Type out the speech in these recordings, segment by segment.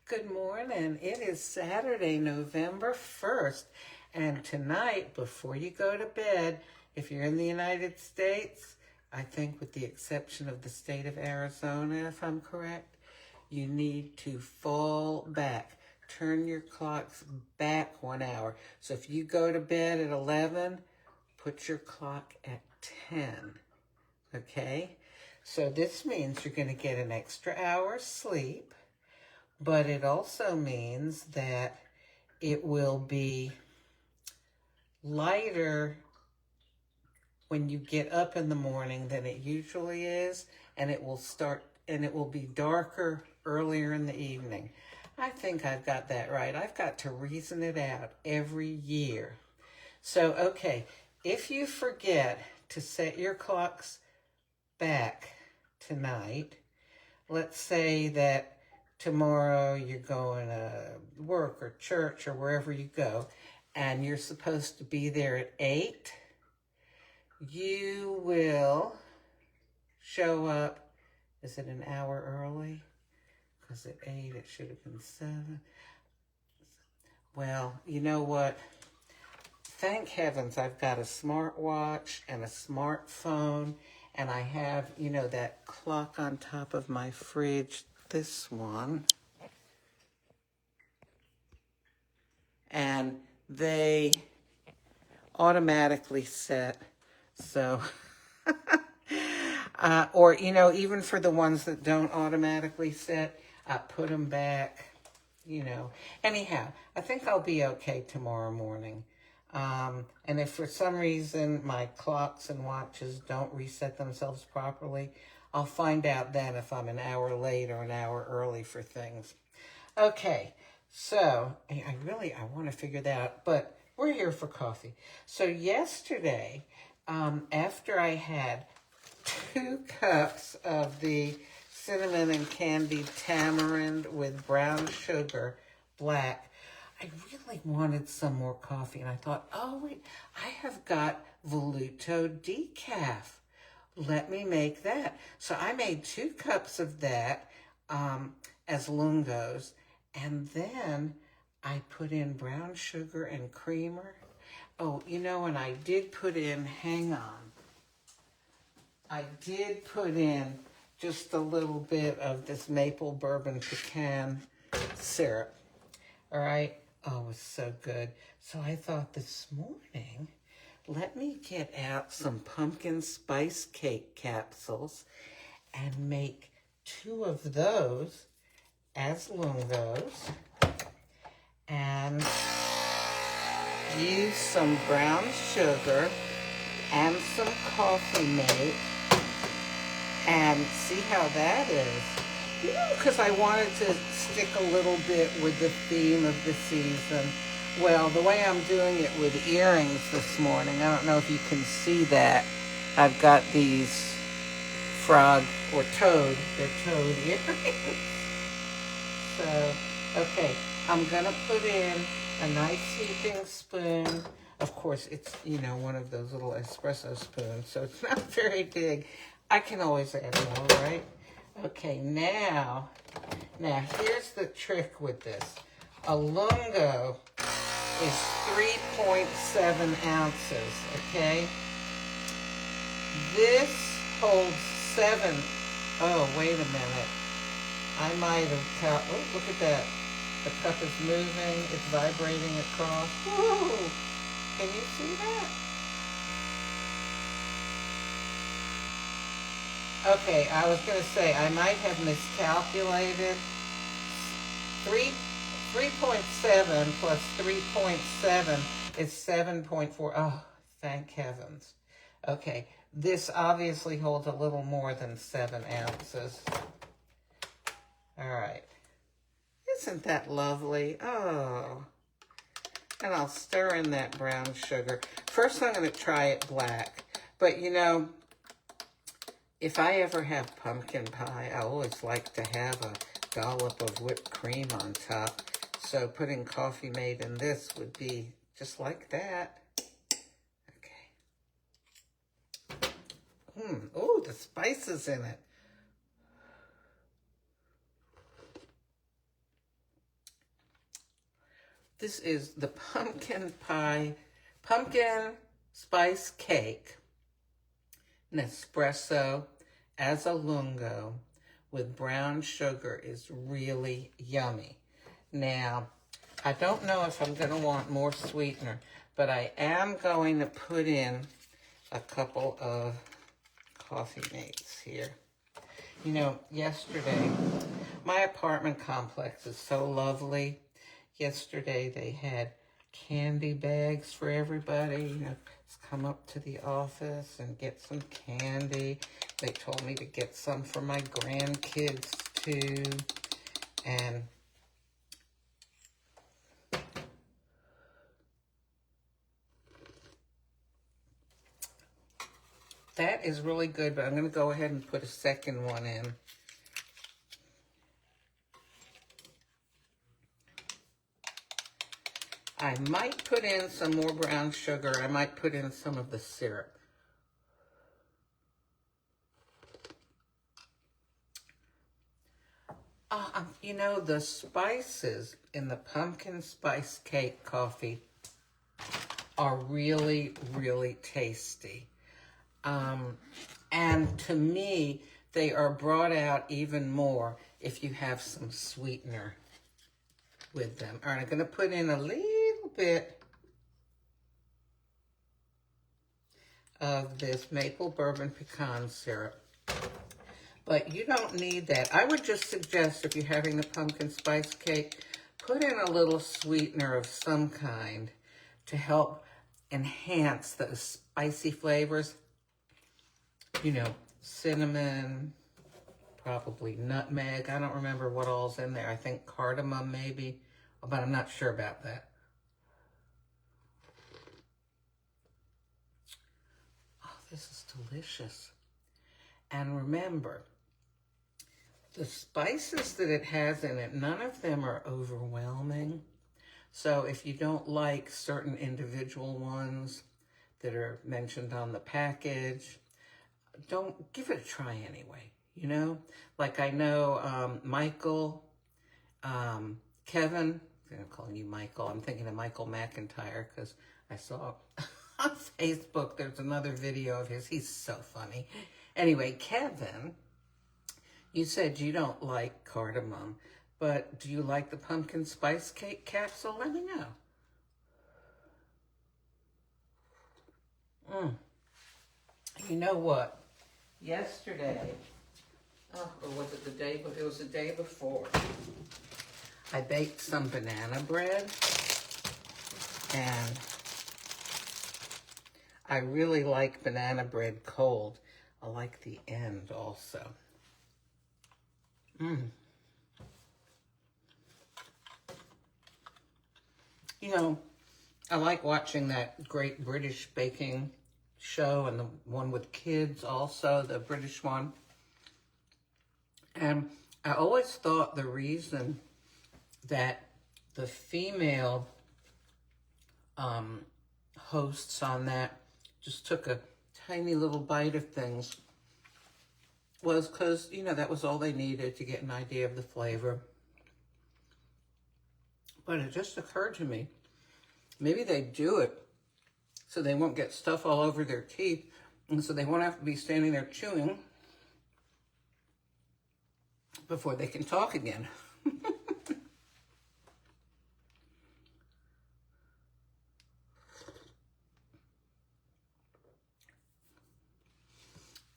Good morning. It is Saturday, November 1st. And tonight, before you go to bed, if you're in the United States, I think with the exception of the state of Arizona, if I'm correct, you need to fall back. Turn your clocks back 1 hour. So if you go to bed at 11, put your clock at 10. Okay? So this means you're going to get an extra hour's sleep. But it also means that it will be lighter when you get up in the morning than it usually is, and it will be darker earlier in the evening. I think I've got that right. I've got to reason it out every year. So, okay, if you forget to set your clocks back tonight, let's say that tomorrow you're going to work or church or wherever you go, and you're supposed to be there at 8, you will show up, is it an hour early? Because at 8 it should have been 7. Well, you know what? Thank heavens I've got a smartwatch and a smartphone, and I have, that clock on top of my fridge, this one. And they automatically set, so, or, even for the ones that don't automatically set, I put them back, Anyhow, I think I'll be okay tomorrow morning. And if for some reason my clocks and watches don't reset themselves properly, I'll find out then if I'm an hour late or an hour early for things. Okay, so I want to figure that out, but we're here for coffee. So yesterday, after I had 2 cups of the cinnamon and candied tamarind with brown sugar, black, I really wanted some more coffee, and I thought, oh wait, I have got Voluto decaf. Let me make that. So I made 2 cups of that as lungos, and then I put in brown sugar and creamer. Oh, and I did put in, hang on, I did put in just a little bit of this maple bourbon pecan syrup. All right? Oh, it was so good. So I thought this morning, let me get out some pumpkin spice cake capsules and make 2 of those as lungos and use some brown sugar and some coffee mate and see how that is. Because I wanted to stick a little bit with the theme of the season. Well, the way I'm doing it with earrings this morning, I don't know if you can see that. I've got these frog or toad, they're toad earrings. So, okay, I'm going to put in a nice heaping spoon. Of course, it's, one of those little espresso spoons, so it's not very big. I can always add more, right? Okay, now here's the trick with this. A lungo is 3.7 ounces, okay? This holds 7. Oh, wait a minute. I might have oh, look at that. The cup is moving. It's vibrating across. Whoa! Can you see that? Okay, I was going to say, I might have miscalculated. 3.7 plus 3.7 is 7.4. Oh, thank heavens. Okay, this obviously holds a little more than 7 ounces. All right. Isn't that lovely? Oh. And I'll stir in that brown sugar. First, I'm going to try it black. But, if I ever have pumpkin pie, I always like to have a dollop of whipped cream on top. So putting coffee mate in this would be just like that. Okay. Oh, the spices in it. This is the pumpkin spice cake, Nespresso as a lungo with brown sugar is really yummy. Now, I don't know if I'm going to want more sweetener, but I am going to put in a couple of coffee mates here. You know, yesterday, my apartment complex is so lovely. Yesterday, they had candy bags for everybody. You know, come up to the office and get some candy. They told me to get some for my grandkids, too. And that is really good, but I'm going to go ahead and put a second one in. I might put in some more brown sugar. I might put in some of the syrup. You know, the spices in the pumpkin spice cake coffee are really, really tasty. And to me, they are brought out even more if you have some sweetener with them. All right, I'm going to put in a little bit of this maple bourbon pecan syrup. But you don't need that. I would just suggest if you're having the pumpkin spice cake, put in a little sweetener of some kind to help enhance those spicy flavors. You know, cinnamon, probably nutmeg. I don't remember what all's in there. I think cardamom maybe, but I'm not sure about that. Oh, this is delicious. And remember, the spices that it has in it, none of them are overwhelming. So if you don't like certain individual ones that are mentioned on the package, don't give it a try anyway, you know? Like I know Michael, Kevin, I'm calling you Michael. I'm thinking of Michael McIntyre because I saw on Facebook there's another video of his. He's so funny. Anyway, Kevin, you said you don't like cardamom, but do you like the pumpkin spice cake capsule? Let me know. You know what? Yesterday, or was it the day? It was the day before. I baked some banana bread, and I really like banana bread cold. I like the end also. You know, I like watching that Great British Baking Show and the one with kids also, the British one. And I always thought the reason that the female hosts on that just took a tiny little bite of things was because, you know, that was all they needed to get an idea of the flavor. But it just occurred to me, maybe they do it so they won't get stuff all over their teeth, and so they won't have to be standing there chewing before they can talk again.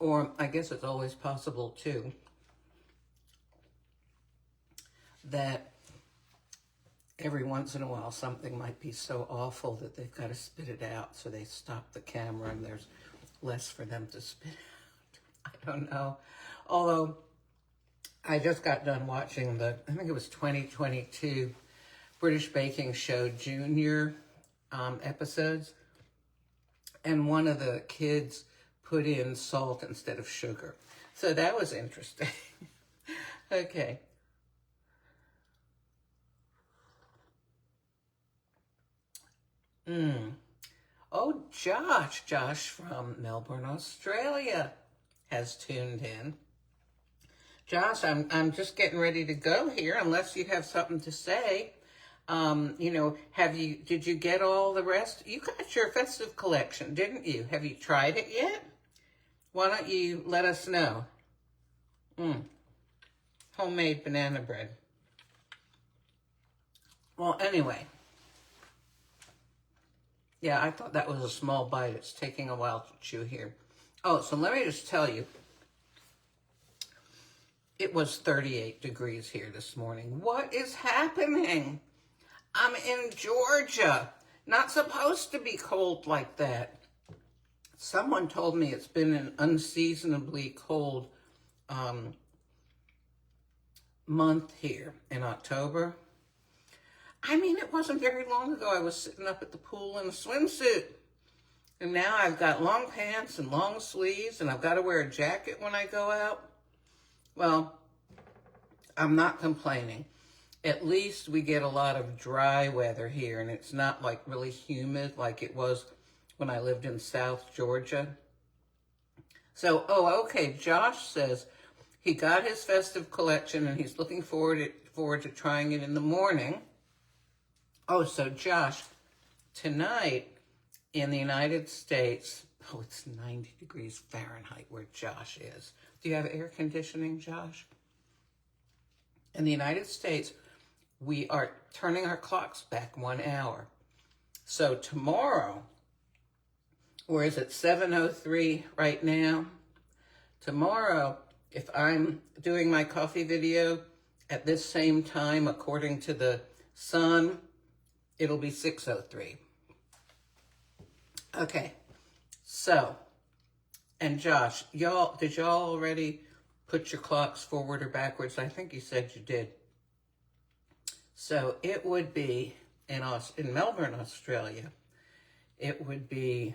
Or I guess it's always possible, too, that every once in a while something might be so awful that they've got to spit it out, so they stop the camera and there's less for them to spit out. I don't know. Although, I just got done watching I think it was 2022 British Baking Show Junior episodes, and one of the kids put in salt instead of sugar. So that was interesting. Okay. Oh, Josh from Melbourne, Australia has tuned in. Josh, I'm just getting ready to go here unless you have something to say. You know, did you get all the rest? You got your festive collection, didn't you? Have you tried it yet? Why don't you let us know? Homemade banana bread. Well, anyway. Yeah, I thought that was a small bite. It's taking a while to chew here. Oh, so let me just tell you. It was 38 degrees here this morning. What is happening? I'm in Georgia. Not supposed to be cold like that. Someone told me it's been an unseasonably cold month here in October. I mean, it wasn't very long ago I was sitting up at the pool in a swimsuit. And now I've got long pants and long sleeves, and I've got to wear a jacket when I go out. Well, I'm not complaining. At least we get a lot of dry weather here, and it's not like really humid like it was when I lived in South Georgia. So, okay, Josh says he got his festive collection, and he's looking forward to trying it in the morning. Oh, so Josh, tonight in the United States, it's 90 degrees Fahrenheit where Josh is. Do you have air conditioning, Josh? In the United States, we are turning our clocks back 1 hour. So tomorrow, or is it 7:03 right now? Tomorrow, if I'm doing my coffee video at this same time, according to the sun, it'll be 6:03. Okay, so, and Josh, did y'all already put your clocks forward or backwards? I think you said you did. So it would be, in Melbourne, Australia, it would be,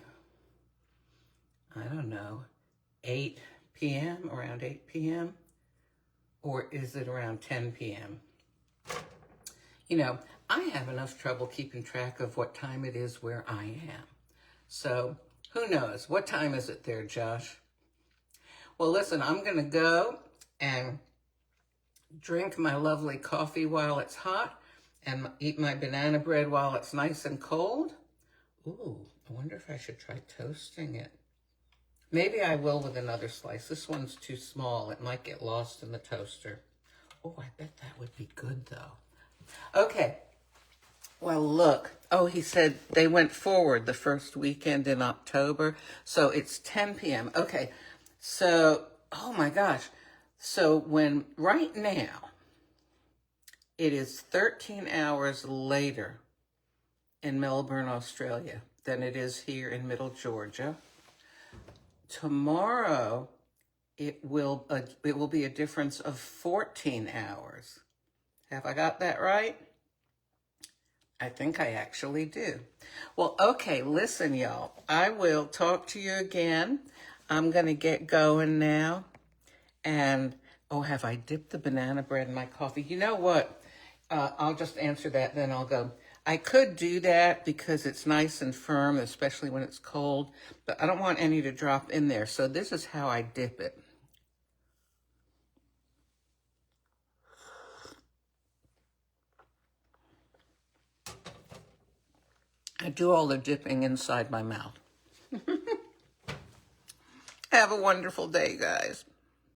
I don't know, 8 p.m., around 8 p.m., or is it around 10 p.m.? You know, I have enough trouble keeping track of what time it is where I am. So, who knows? What time is it there, Josh? Well, listen, I'm going to go and drink my lovely coffee while it's hot and eat my banana bread while it's nice and cold. Ooh, I wonder if I should try toasting it. Maybe I will with another slice. This one's too small. It might get lost in the toaster. Oh, I bet that would be good, though. Okay. Well, look. Oh, he said they went forward the first weekend in October. So it's 10 p.m. Okay. So, oh my gosh. So right now, it is 13 hours later in Melbourne, Australia than it is here in Middle Georgia. Tomorrow, it will be a difference of 14 hours. Have I got that right? I think I actually do. Well, okay, listen, y'all. I will talk to you again. I'm going to get going now. And, oh, have I dipped the banana bread in my coffee? You know what? I'll just answer that, then I'll go. I could do that because it's nice and firm, especially when it's cold, but I don't want any to drop in there. So this is how I dip it. I do all the dipping inside my mouth. Have a wonderful day, guys.